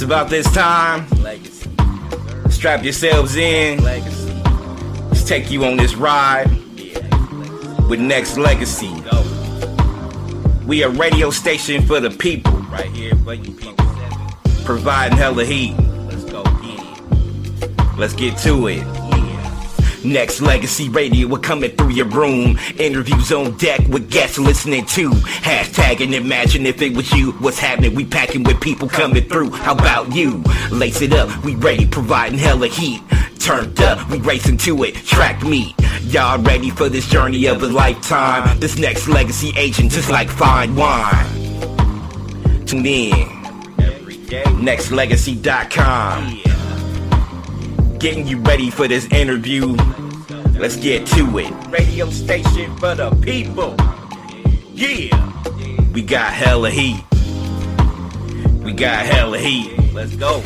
about this time. Legacy. Strap yourselves in. Legacy. Let's take you on this ride with Nexxlegacy. We a radio station for the people, Right here for you people. providing hella heat. Let's go get it. Let's get to it. Nexxlegacy Radio, we're coming through your room. Interviews on deck with guests listening to. Hashtag and imagine if it was you. What's happening? We packing with people coming through. How about you? Lace it up, we ready, providing hella heat. Turned up, we racing to it. Track meet. Y'all ready for this journey of a lifetime? This Nexxlegacy agent just like fine wine. Tune in. Every day. Nexxlegacy.com. Getting you ready for this interview. Let's get to it. Radio station for the people. Yeah. We got hella heat. We got hella heat. Let's go.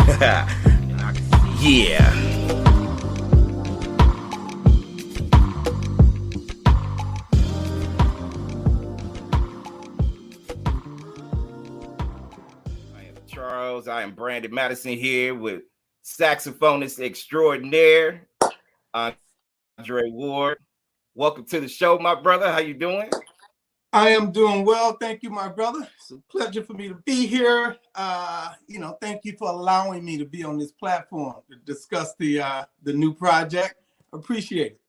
Yeah. I am Charles. I am Brandon Madison here with saxophonist extraordinaire Andre Ward. Welcome to the show, my brother. How you doing? I am doing well. Thank you, my brother. It's a pleasure for me to be here. Thank you for allowing me to be on this platform to discuss the new project. Appreciate it.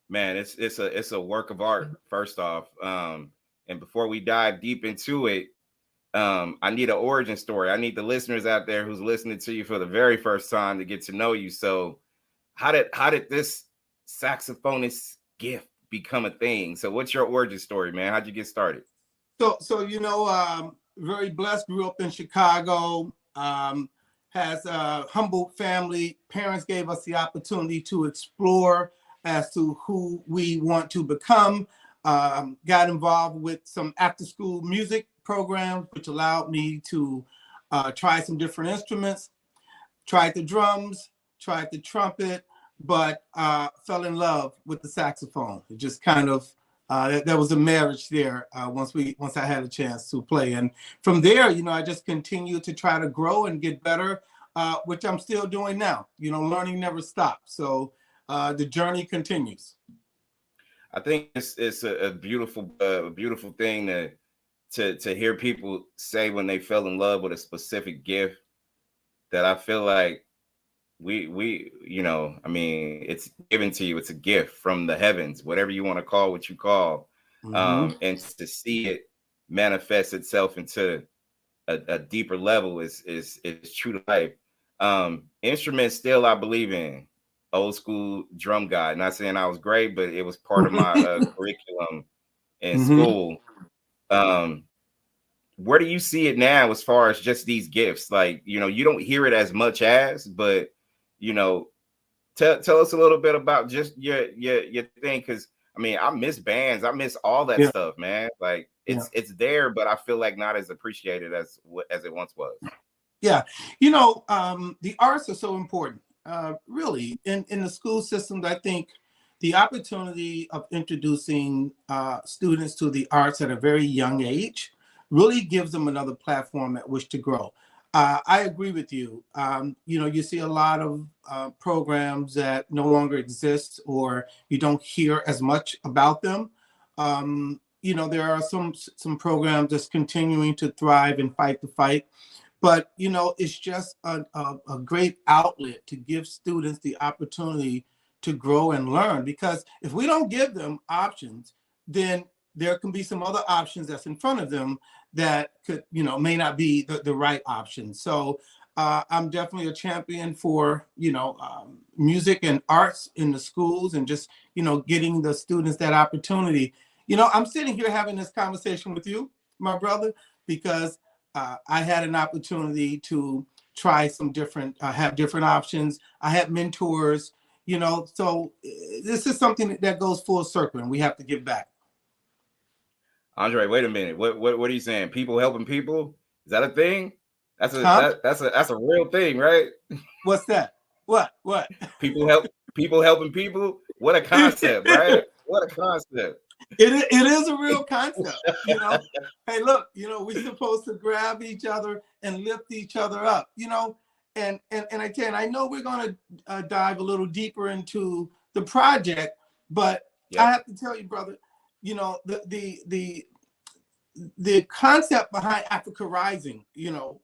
Man, it's a work of art, first off. And before we dive deep into it, I need an origin story. I need the listeners out there who's listening to you for the very first time to get to know you. So how did this saxophonist gift become a thing? So what's your origin story, man? How'd you get started? So very blessed, grew up in Chicago, has a humble family. Parents gave us the opportunity to explore as to who we want to become. Got involved with some after school music program, which allowed me to try some different instruments, tried the drums, tried the trumpet, but fell in love with the saxophone. It just kind of, there was a marriage there once I had a chance to play. And from there, I just continued to try to grow and get better, which I'm still doing now. Learning never stops. So the journey continues. I think it's a beautiful thing to hear people say when they fell in love with a specific gift, that I feel like it's given to you. It's a gift from the heavens, whatever you want to call what you call. And to see it manifest itself into a deeper level is true to life. Instruments still I believe in. Old school drum guy. Not saying I was great, but it was part of my curriculum in school. Where do you see it now as far as just these gifts? Like, you don't hear it as much as, but tell us a little bit about just your thing, because I miss bands, I miss all that stuff, man. Like it's there, but I feel like not as appreciated as it once was. Yeah, the arts are so important. Really, in the school systems, I think the opportunity of introducing students to the arts at a very young age really gives them another platform at which to grow. I agree with you. You see a lot of programs that no longer exist, or you don't hear as much about them. There are some programs that's continuing to thrive and fight the fight. But, it's just a great outlet to give students the opportunity to grow and learn. Because if we don't give them options, then there can be some other options that's in front of them that could, may not be the right option. So I'm definitely a champion for, music and arts in the schools, and just, getting the students that opportunity. I'm sitting here having this conversation with you, my brother, because I had an opportunity to try some have different options. I had mentors, so this is something that goes full circle, and we have to give back. Andre, wait a minute. What are you saying? People helping people? Is that a thing? That's a real thing, right? What's that? What? People helping people? What a concept, right? What a concept. It is a real concept, you know. Hey, look, you know, we're supposed to grab each other and lift each other up, you know. And again, I know we're going to dive a little deeper into the project, but Yep. I have to tell you, brother, you know, the concept behind Africa Rising, you know,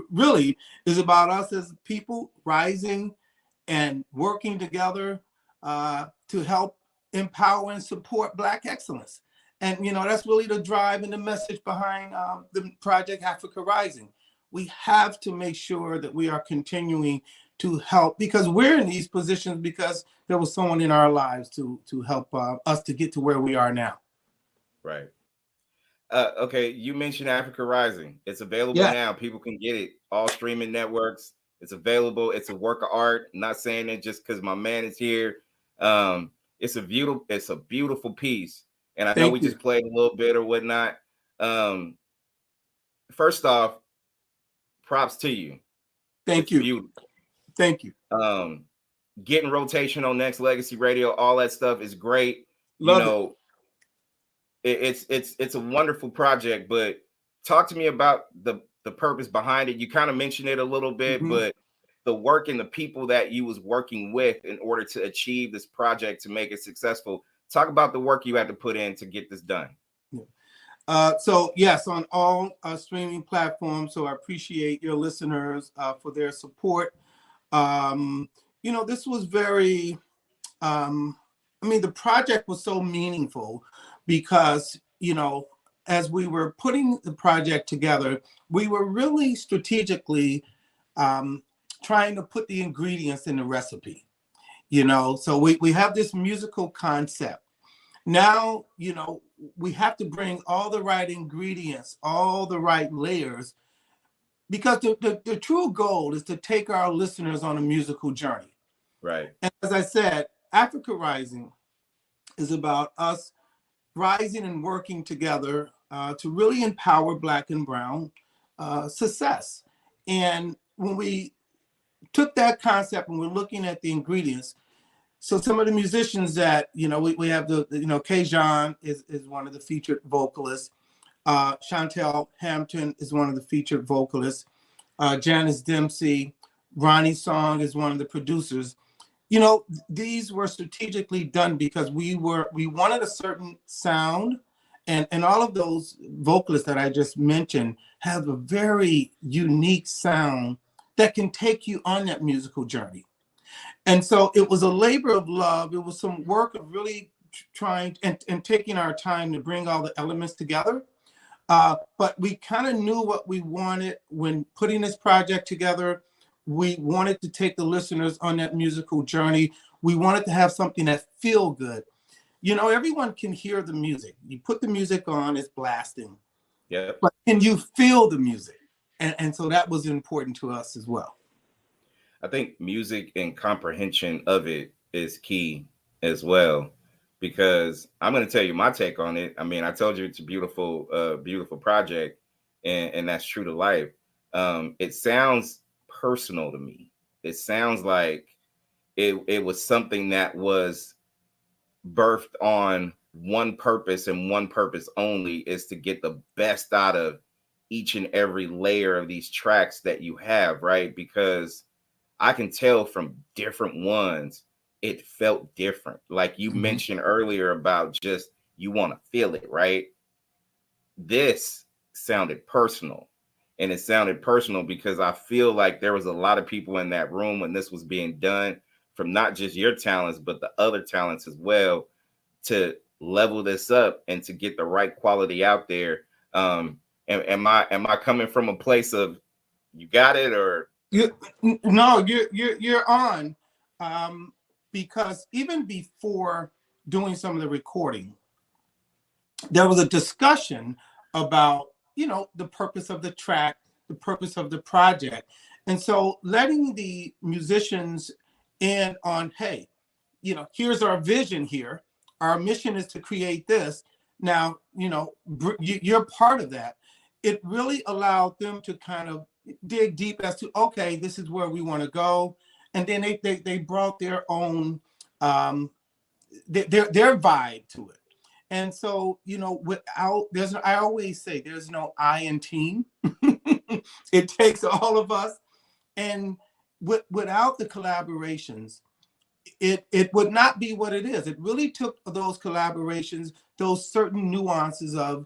really is about us as people rising and working together to help empower and support Black excellence. And, you know, that's really the drive and the message behind the Project Africa Rising. We have to make sure that we are continuing to help, because we're in these positions because there was someone in our lives to help us to get to where we are now. Right. Okay, you mentioned Africa Rising. It's available Yeah. now. People can get it. All streaming networks. It's available. It's a work of art. I'm not saying it just because my man is here. It's a beautiful piece. And I know we just played a little bit or whatnot. First off, props to you. Thank you. Beautiful. Thank you. Getting rotation on Nexxlegacy Radio, all that stuff is great. Love you know, it's a wonderful project, but talk to me about the purpose behind it. You kind of mentioned it a little bit, but the work and the people that you was working with in order to achieve this project to make it successful. Talk about the work you had to put in to get this done. So yes, on all streaming platforms. So I appreciate your listeners for their support. You know, this was very, I mean, the project was so meaningful because, you know, as we were putting the project together, we were really strategically trying to put the ingredients in the recipe, you know. So we have this musical concept. Now, you know, we have to bring all the right ingredients, all the right layers, because the true goal is to take our listeners on a musical journey. Right. And as I said, Africa Rising is about us rising and working together to really empower Black and Brown success. And when we took that concept and we're looking at the ingredients, so some of the musicians that, you know, we have Kayjon is one of the featured vocalists. Chantel Hampton is one of the featured vocalists. Janice Dempsey, Ronnie Song is one of the producers. You know, these were strategically done because we wanted a certain sound, and all of those vocalists that I just mentioned have a very unique sound that can take you on that musical journey. And so it was a labor of love. It was some work of really trying and taking our time to bring all the elements together. But we kind of knew what we wanted when putting this project together. We wanted to take the listeners on that musical journey. We wanted to have something that feel good. You know, everyone can hear the music. You put the music on, it's blasting. Yeah. But can you feel the music? And so that was important to us as well. I think music and comprehension of it is key as well, because I'm going to tell you my take on it. I mean, I told you it's a beautiful, beautiful project, and that's true to life. It sounds personal to me. It sounds like it was something that was birthed on one purpose and one purpose only, is to get the best out of each and every layer of these tracks that you have, right? Because I can tell from different ones, it felt different. Like you mentioned earlier about just, you want to feel it, right? This sounded personal. And it sounded personal because I feel like there was a lot of people in that room when this was being done, from not just your talents, but the other talents as well, to level this up and to get the right quality out there. And am I coming from a place of, you got it, or? No, you're on, because even before doing some of the recording, there was a discussion about, you know, the purpose of the track, the purpose of the project. And so letting the musicians in on, hey, you know, here's our vision here. Our mission is to create this. Now, you know, you're part of that. It really allowed them to kind of dig deep as to, okay, this is where we want to go. And then they brought their own their vibe to it. And so, I always say there's no I in team. It takes all of us. And without the collaborations, it would not be what it is. It really took those collaborations, those certain nuances of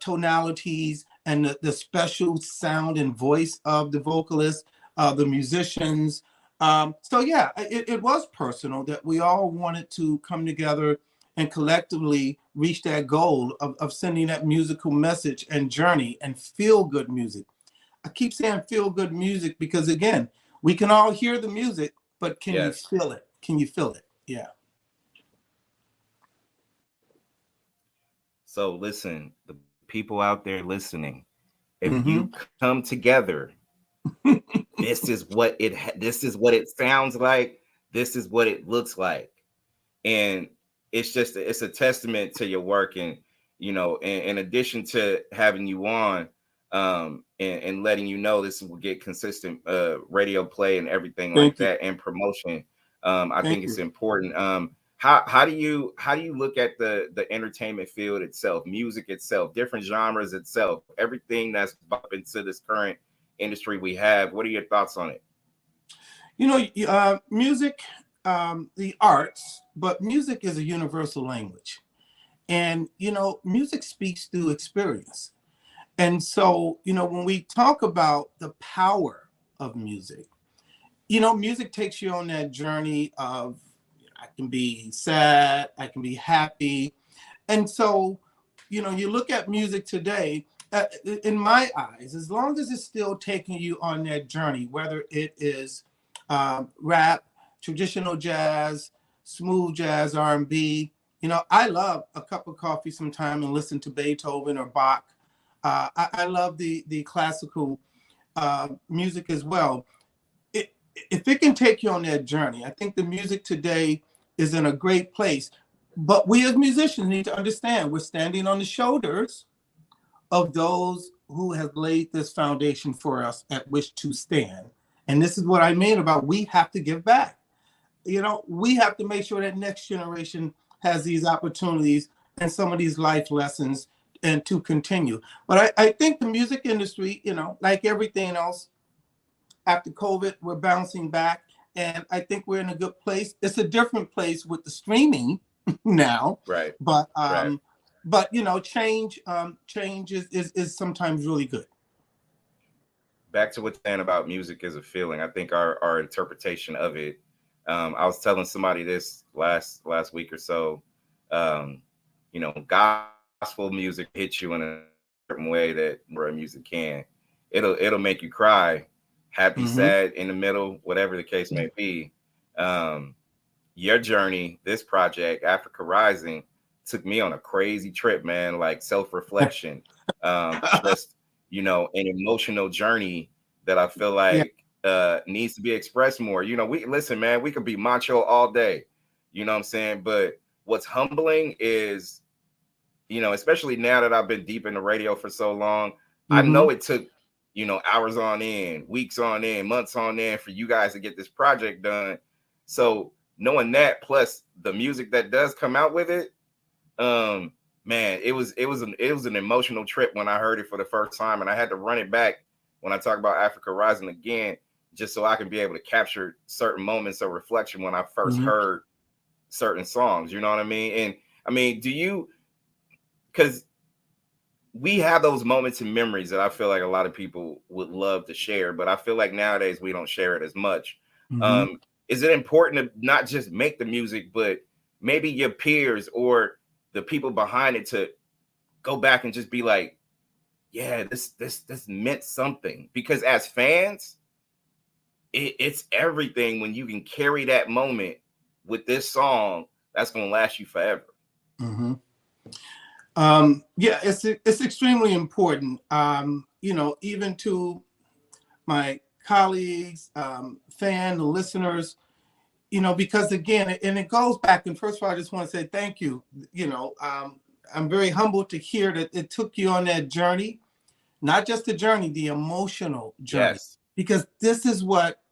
tonalities and the special sound and voice of the vocalist, the musicians. So yeah, it was personal that we all wanted to come together and collectively reach that goal of sending that musical message and journey and feel good music. I keep saying feel good music because, again, we can all hear the music, but can you Yes. feel it? Can you feel it? Yeah. So listen, the people out there listening, if Mhm. you come together, this is what it sounds like. This is what it looks like. And it's a testament to your work. And in addition to having you on, and letting you know this will get consistent radio play and everything like Thank you. that, and promotion, I Thank think it's you. important. How do you look at the entertainment field itself, music itself, different genres itself, everything that's up into this current industry we have? What are your thoughts on it? Music, the arts, but music is a universal language. And, music speaks through experience. And so, when we talk about the power of music, music takes you on that journey of, I can be sad, I can be happy. And so, you look at music today, in my eyes, as long as it's still taking you on that journey, whether it is rap, traditional jazz, smooth jazz, R&B, I love a cup of coffee sometime and listen to Beethoven or Bach. I love the classical music as well. If it can take you on that journey, I think the music today is in a great place. But we as musicians need to understand we're standing on the shoulders of those who have laid this foundation for us at which to stand. And this is what I mean about we have to give back. We have to make sure that next generation has these opportunities and some of these life lessons and to continue. But I think the music industry, like everything else, after COVID, we're bouncing back. And I think we're in a good place. It's a different place with the streaming now. Right. But Right. change is sometimes really good. Back to what you're saying about music as a feeling. I think our interpretation of it. I was telling somebody this last week or so. Gospel music hits you in a certain way that music can. It'll make you cry, happy, sad, in the middle, whatever the case may be. Your journey, this project, Africa Rising, took me on a crazy trip, man. Like self-reflection, just an emotional journey that I feel like needs to be expressed more. We listen, man. We could be macho all day, you know what I'm saying. But what's humbling is, especially now that I've been deep in the radio for so long, I know it took hours on end, weeks on end, months on end for you guys to get this project done. So knowing that, plus the music that does come out with it, man, it was an emotional trip when I heard it for the first time, and I had to run it back when I talk about Africa Rising again, just so I can be able to capture certain moments of reflection when I first heard certain songs. You know what I mean? And I mean, because we have those moments and memories that I feel like a lot of people would love to share, but I feel like nowadays we don't share it as much. Is it important to not just make the music, but maybe your peers or the people behind it to go back and just be like, yeah, this meant something? Because as fans, it's everything when you can carry that moment with this song that's going to last you forever. It's extremely important. Even to my colleagues, fan listeners, because again, and it goes back. And first of all, I just want to say thank you. I'm very humbled to hear that it took you on that journey, not just the journey, the emotional journey. Yes. Because this is what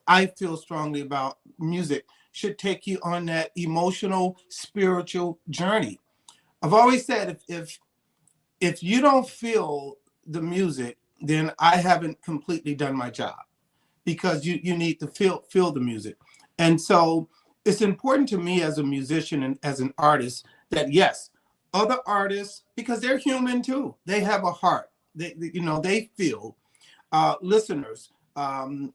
I feel strongly about. Music should take you on that emotional, spiritual journey. I've always said if you don't feel the music, then I haven't completely done my job, because you need to feel the music. And so it's important to me as a musician and as an artist that, yes, other artists, because they're human too, they have a heart. They feel, listeners,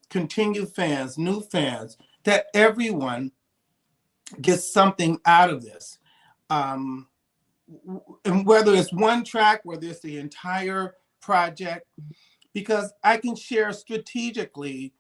continued fans, new fans, that everyone gets something out of this. Um, and whether it's one track, whether it's the entire project, because I can share strategically,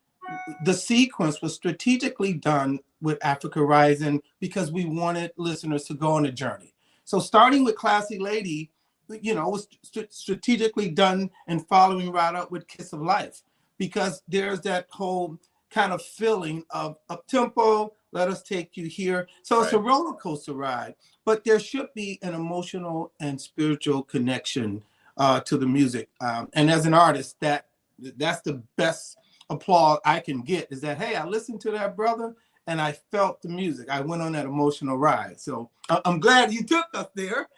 the sequence was strategically done with Africa Rising because we wanted listeners to go on a journey. So starting with Classy Lady, was strategically done and following right up with Kiss of Life, because there's that whole kind of feeling of up tempo, let us take you here. So it's a roller coaster ride, but there should be an emotional and spiritual connection to the music. And as an artist, that's the best applause I can get, is that, hey, I listened to that brother and I felt the music. I went on that emotional ride. So I'm glad you took us there.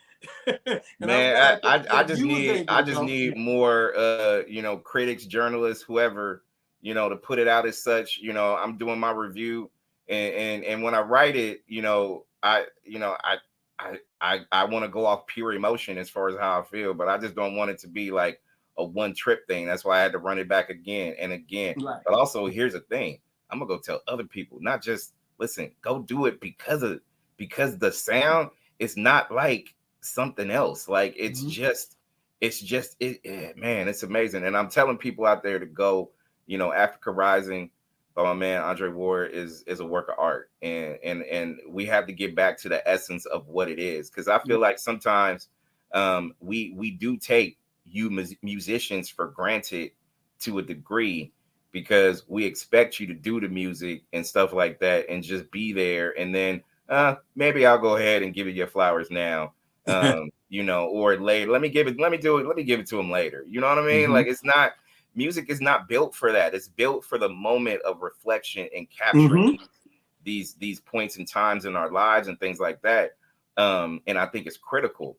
Man, I just need more critics, journalists, whoever, to put it out as such. I'm doing my review, and when I write it, I want to go off pure emotion as far as how I feel, but I just don't want it to be like a one trip thing. That's why I had to run it back again and again. Right. But also, here's the thing: I'm gonna go tell other people, not just listen. Go do it because the sound is not like something else. Like it's just man, it's amazing. And I'm telling people out there to go. Africa Rising by my man Andre Ward is a work of art, and we have to get back to the essence of what it is, because I feel like sometimes we do take you musicians for granted to a degree, because we expect you to do the music and stuff like that and just be there, and then maybe I'll go ahead and give you your flowers now, or later. Let me give it to him later. You know what I mean? Like, it's not, music is not built for that. It's built for the moment of reflection and capturing these points in times in our lives and things like that. And I think it's critical.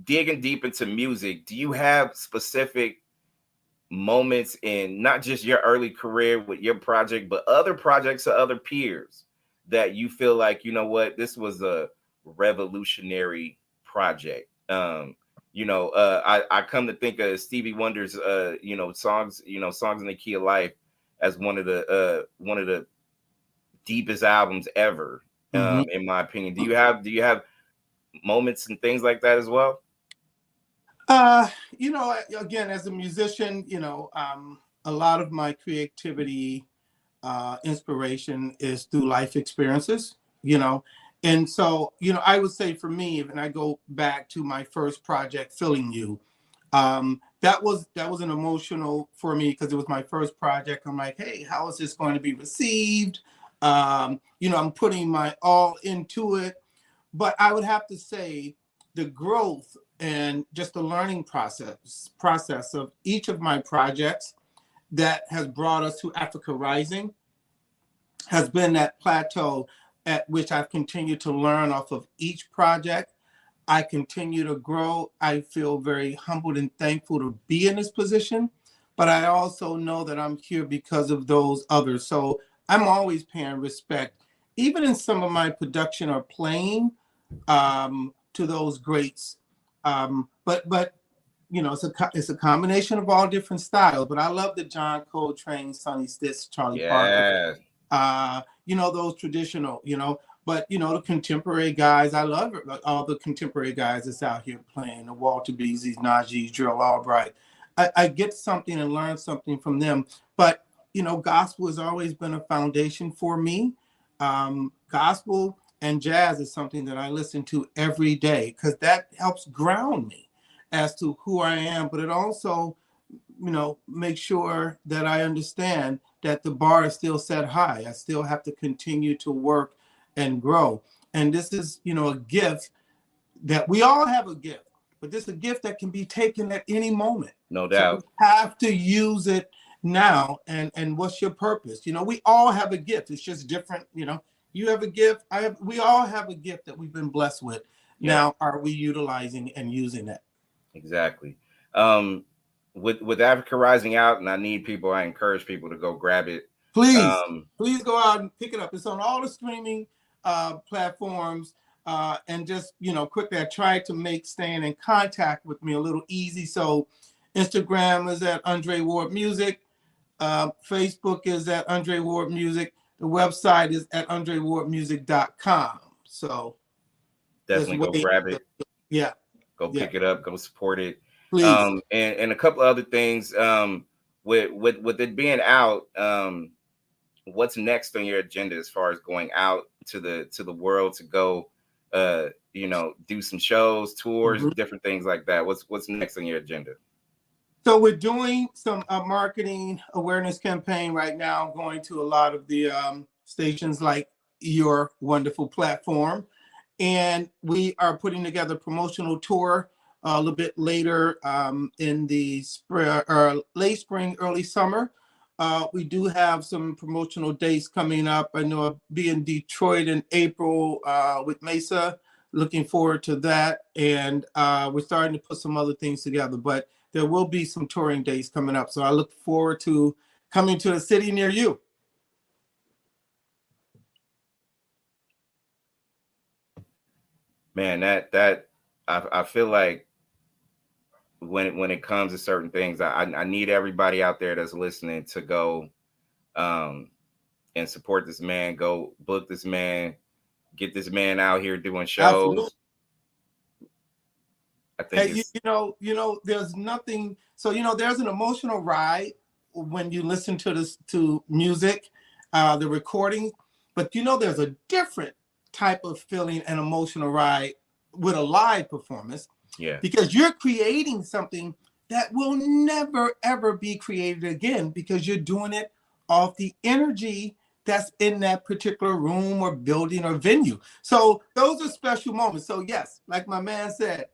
Digging deep into music, do you have specific moments in not just your early career with your project, but other projects of other peers that you feel like, this was a revolutionary project? I come to think of Stevie Wonder's songs in the Key of Life as one of the deepest albums ever, in my opinion. Do you have moments and things like that as well? Again, as a musician, a lot of my creativity, inspiration is through life experiences, and so, I would say for me, when I go back to my first project, Feeling You, that was an emotional for me, because it was my first project. I'm like, hey, how is this going to be received? I'm putting my all into it. But I would have to say the growth and just the learning process of each of my projects that has brought us to Africa Rising has been that plateau at which I've continued to learn off of each project. I continue to grow. I feel very humbled and thankful to be in this position, but I also know that I'm here because of those others. So I'm always paying respect, even in some of my production or playing, to those greats. But it's a combination of all different styles. But I love the John Coltrane, Sonny Stitt, Charlie Parker. Those traditional, but the contemporary guys, I love it. All the contemporary guys that's out here playing, the Walter Beasley's, Najee's, Gerald Albright. I get something and learn something from them. But gospel has always been a foundation for me. Gospel and jazz is something that I listen to every day, because that helps ground me as to who I am. But it also, make sure that I understand that the bar is still set high. I still have to continue to work and grow. And this is, a gift that we all have a gift, but this is a gift that can be taken at any moment. No doubt. So we have to use it now. And what's your purpose? We all have a gift. It's just different, You have a gift. I have. We all have a gift that we've been blessed with. Yep. Now, are we utilizing and using that? Exactly. Um, with Africa Rising out, and I encourage people to go grab it. Please, Um, please go out and pick it up. It's on all the streaming platforms. And just, quickly, I tried to make staying in contact with me a little easy. So Instagram is at Andre Ward Music. Facebook is at Andre Ward Music. The website is at andrewardmusic.com. So there's definitely go ways grab it. yeah. Go pick it up. Go support it. Please. And a couple other things. With it being out, what's next on your agenda as far as going out to the world to go, do some shows, tours, different things like that? What's next on your agenda? So we're doing some marketing awareness campaign right now, going to a lot of the stations like your wonderful platform. And we are putting together a promotional tour a little bit later in the late spring, early summer. We do have some promotional dates coming up. I know I'll be in Detroit in April with Mesa. Looking forward to that. And we're starting to put some other things together. But there will be some touring days coming up. So I look forward to coming to a city near you. Man, that I feel like when it comes to certain things, I need everybody out there that's listening to go and support this man. Go book this man, get this man out here doing shows. Absolutely. I think there's nothing. So there's an emotional ride when you listen to this to music, the recording, but there's a different type of feeling and emotional ride with a live performance. Yeah. Because you're creating something that will never ever be created again, because you're doing it off the energy that's in that particular room or building or venue. So those are special moments. So yes, like my man said,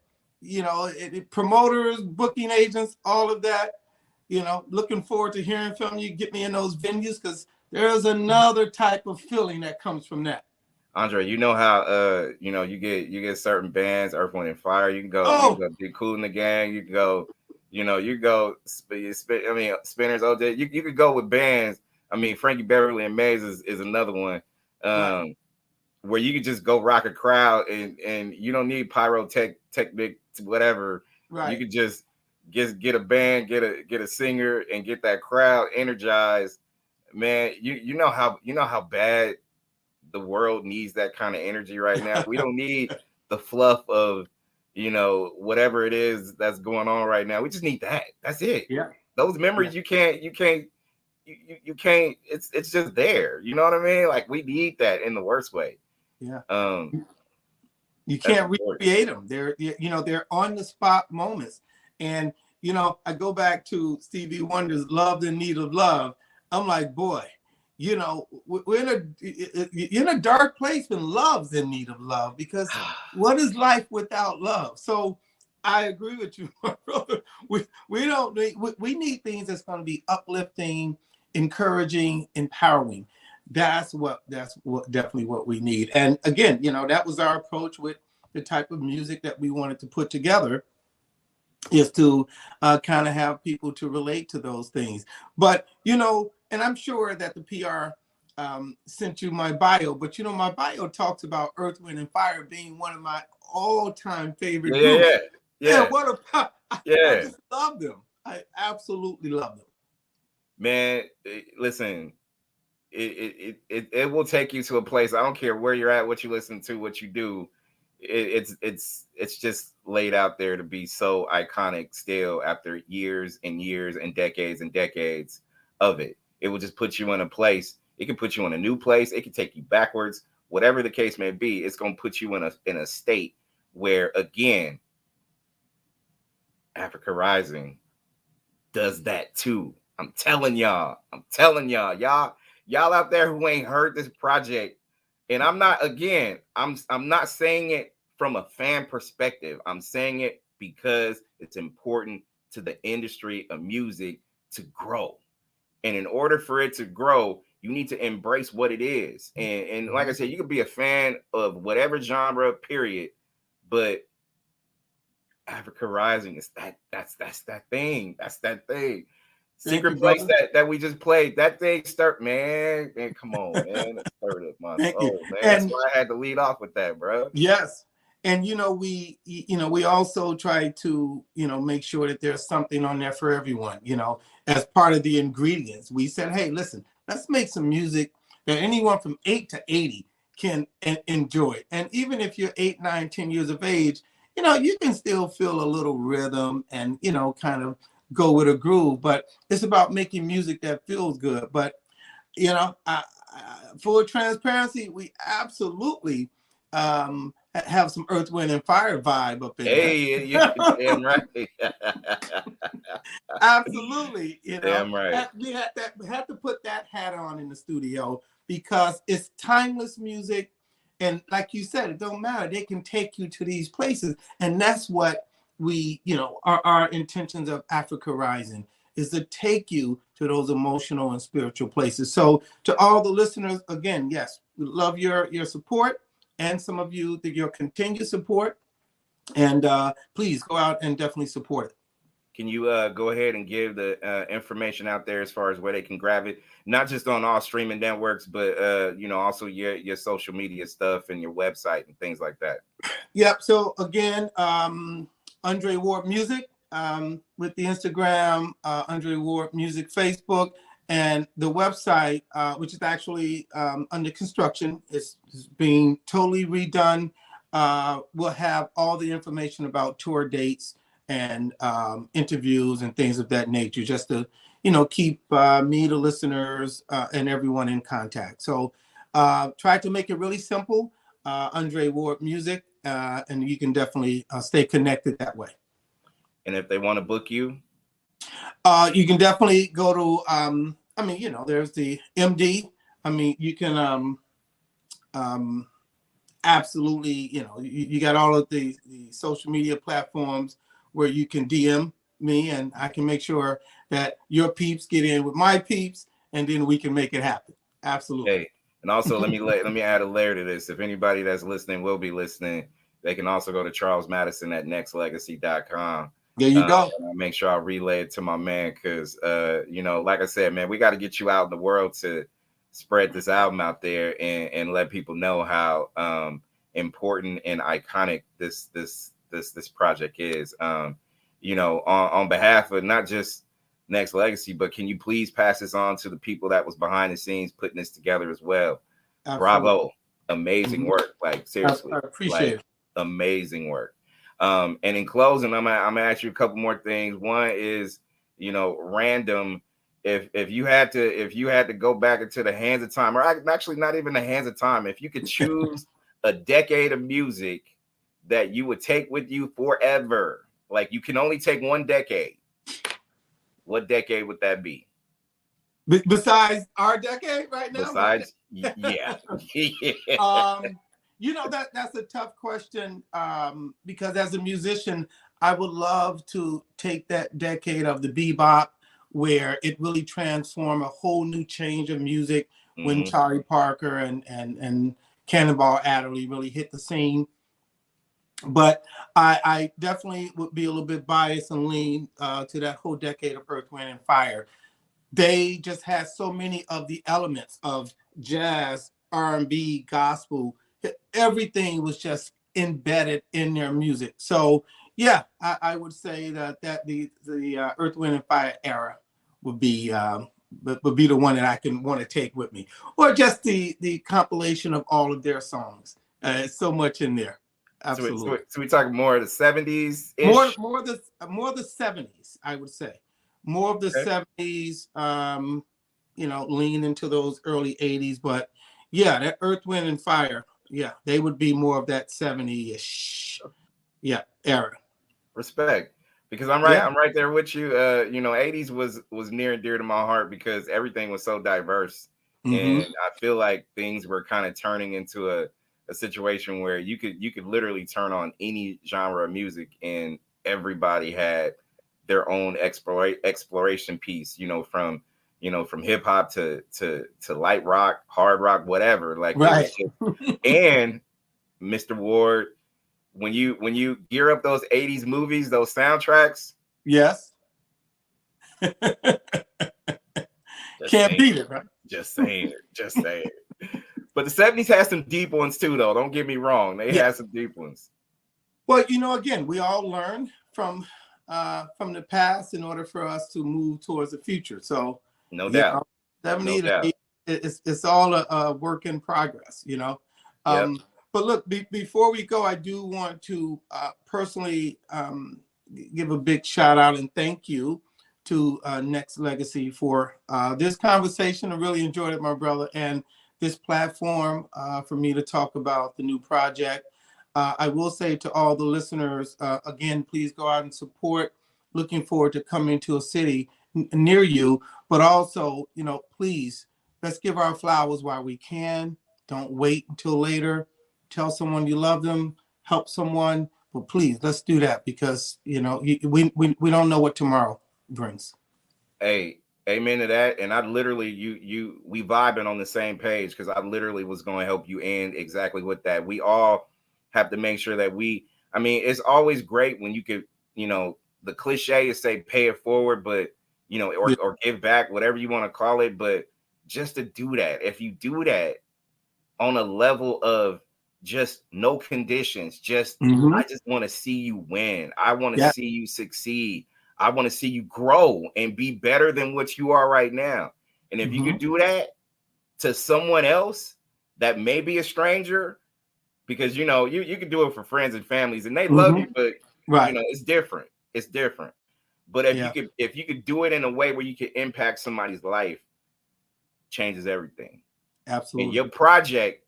promoters, booking agents, all of that, looking forward to hearing from you. Get me in those venues, because there's another type of feeling that comes from that. Andre, you know how you get certain bands, Earth, Wind and Fire. You can go Be Cool in the Gang. You can go, Spinners, OJ. You could go with bands. I mean, Frankie Beverly and Maze is another one. Right. Where you could just go rock a crowd and you don't need pyrotechnic whatever. Right. You could just get a band, get a singer, and get that crowd energized. Man, you know how bad the world needs that kind of energy right now. We don't need the fluff of whatever it is that's going on right now. We just need that. That's it. Yeah. Those memories you can't it's just there. You know what I mean? Like, we need that in the worst way. Yeah. You can't recreate them. They're on the spot moments. And I go back to Stevie Wonder's Love in Need of Love. I'm like, boy, we're in a dark place when love's in need of love, because what is life without love? So I agree with you, my brother. We need things that's going to be uplifting, encouraging, empowering. That's definitely what we need. And again, that was our approach with the type of music that we wanted to put together, is to kind of have people to relate to those things. But and I'm sure that the PR sent you my bio, but my bio talks about Earth, Wind and Fire being one of my all-time favorite groups. Yeah. I just love them. I absolutely love them. Man, listen, it will take you to a place. I don't care where you're at, what you listen to, what you do. It's just laid out there to be so iconic still after years and years and decades of it. It will just put you in a place. It can put you in a new place. It can take you backwards. Whatever the case may be, it's going to put you in a state where, again, Africa Rising does that too. I'm telling y'all, y'all out there who ain't heard this project, and I'm not saying it from a fan perspective. I'm saying it because it's important to the industry of music to grow. And in order for it to grow, You need to embrace what it is. And like I said, you could be a fan of whatever genre, period. But Africa Rising is that's that thing. That's that thing. Secret Place that we just played. That thing start, man. Man, come on, man. It stirred up my soul, man. That's why I had to lead off with that, bro. Yes. And we also try to make sure that there's something on there for everyone, as part of the ingredients. We said, hey, listen, let's make some music that anyone from 8 to 80 can enjoy. And even if you're 8, 9, 10 years of age, you can still feel a little rhythm and kind of go with a groove. But it's about making music that feels good. But full transparency, we absolutely have some Earth, Wind, and Fire vibe up in there. Hey, you're damn right. Absolutely, damn right. We had to put that hat on in the studio because it's timeless music, and like you said, it don't matter. They can take you to these places, and that's what we, our intentions of Africa Rising is to take you to those emotional and spiritual places. So to all the listeners, again, yes, we love your support and some of you, your continued support. And please go out and definitely support it. Can you go ahead and give the information out there as far as where they can grab it? Not just on all streaming networks, but also your social media stuff and your website and things like that. Yep. So again, Andre Ward Music with the Instagram, Andre Ward Music Facebook, and the website, which is actually under construction. It's being totally redone. We'll have all the information about tour dates and interviews and things of that nature, just to keep me, the listeners, and everyone in contact. So try to make it really simple. Andre Ward Music, and you can definitely stay connected that way. And if they want to book you, you can definitely go to there's the MD. You can absolutely, you got all of the social media platforms where you can DM me, and I can make sure that your peeps get in with my peeps, and then we can make it happen. Absolutely. Hey, and also let me add a layer to this. If anybody that's listening will be listening, they can also go to Charles Madison at Nexxlegacy.com. There you go. And I'll make sure I relay it to my man, because like I said, man, we got to get you out in the world to spread this album out there and let people know how important and iconic this project is. On behalf of not just Nexxlegacy, but can you please pass this on to the people that was behind the scenes putting this together as well? Absolutely. Bravo, amazing work. Like seriously, I appreciate it. Amazing work. And in closing, I'm gonna ask you a couple more things. One is, random. If you had to go back into the hands of time, or actually not even the hands of time, if you could choose a decade of music that you would take with you forever, like you can only take one decade, what decade would that be? Besides our decade right now? Besides, yeah. That's a tough question because as a musician, I would love to take that decade of the bebop where it really transformed a whole new change of music when Charlie Parker and Cannonball Adderley really hit the scene. But I definitely would be a little bit biased and lean to that whole decade of Earth, Wind, and Fire. They just had so many of the elements of jazz, R&B, gospel. Everything was just embedded in their music. So yeah, I would say that the Earth, Wind, and Fire era would be the one that I can want to take with me, or just the compilation of all of their songs. So much in there. Absolutely. So we talking more of the 70s? More the 70s, I would say. More of the 70s, lean into those early 80s. But yeah, that Earth, Wind, and Fire, yeah, they would be more of that 70-ish, era. Respect, because I'm right there with you. 80s was near and dear to my heart because everything was so diverse, and I feel like things were kind of turning into a situation where you could literally turn on any genre of music and everybody had their own exploration piece, from you know, from hip hop to light rock, hard rock, whatever. Like, right. it was just, and Mr. Ward, when you gear up those 80s movies, those soundtracks. Yes. Can't beat it, right? Just saying it. But the 70s has some deep ones too, though. Don't get me wrong. They had some deep ones. Well, you know, again, we all learn from the past in order for us to move towards the future. So no doubt. 70 to 80, it's all a work in progress, you know. But look, before we go, I do want to personally give a big shout out and thank you to Nexxlegacy for this conversation. I really enjoyed it, my brother, and this platform for me to talk about the new project. I will say to all the listeners, again, please go out and support. Looking forward to coming to a city near you, but also, you know, please, let's give our flowers while we can. Don't wait until later. Tell someone you love them, help someone, but please, let's do that because, you know, we don't know what tomorrow brings. Hey, amen to that. And I literally, we vibing on the same page because I literally was going to help you end exactly with that. We all have to make sure that I mean, it's always great when you could, you know, the cliche is say pay it forward, but, you know, or give back, whatever you want to call it. But just to do that, if you do that on a level of just no conditions, just, I just want to see you win. I want to see you succeed. I want to see you grow and be better than what you are right now. And if you could do that to someone else that may be a stranger, because, you know, you can do it for friends and families and they love you, but you know, it's different. It's different. But if you could do it in a way where you can impact somebody's life, changes everything. Absolutely. And your project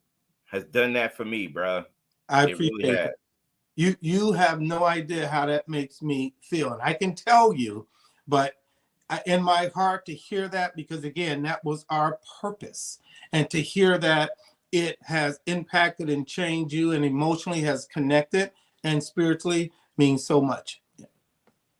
has done that for me, bro. I appreciate it. You have no idea how that makes me feel. And I can tell you, but in my heart to hear that, because again, that was our purpose. And to hear that it has impacted and changed you and emotionally has connected and spiritually means so much.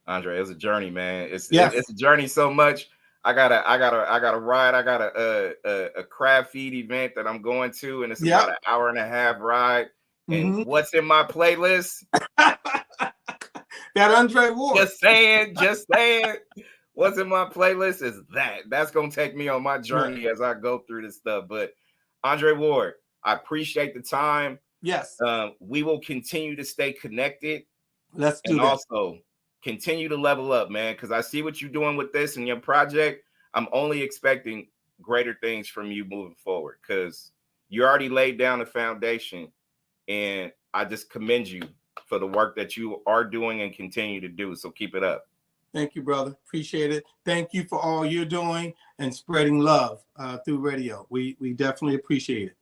Andre, it's a journey, man. It's a journey so much. I got a ride. I got a crab feed event that I'm going to, and it's about an hour and a half ride. And what's in my playlist? That Andre Ward. Just saying. What's in my playlist is that. That's gonna take me on my journey as I go through this stuff. But Andre Ward, I appreciate the time. Yes. We will continue to stay connected. Let's do that. And also continue to level up, man, because I see what you're doing with this and your project. I'm only expecting greater things from you moving forward because you already laid down the foundation, and I just commend you for the work that you are doing and continue to do. So keep it up. Thank you, brother. Appreciate it. Thank you for all you're doing and spreading love through radio. We definitely appreciate it.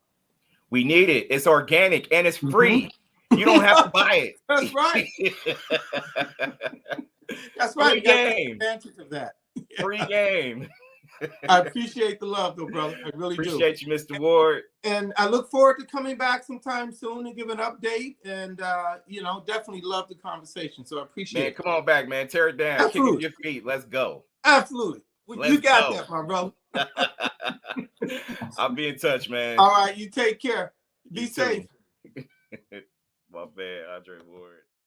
We need it. It's organic and it's free. You don't have to buy it. That's right. That's right. Free game. Advantage of that. Free game. I appreciate the love, though, brother. I really appreciate you, Mr. Ward. And I look forward to coming back sometime soon and give an update. And you know, definitely love the conversation. So I appreciate it. Come on back, man. Tear it down. Kick up your feet. Let's go. Absolutely. You got that, my bro. I'll be in touch, man. All right, you take care. Be safe. My man, Andre Ward.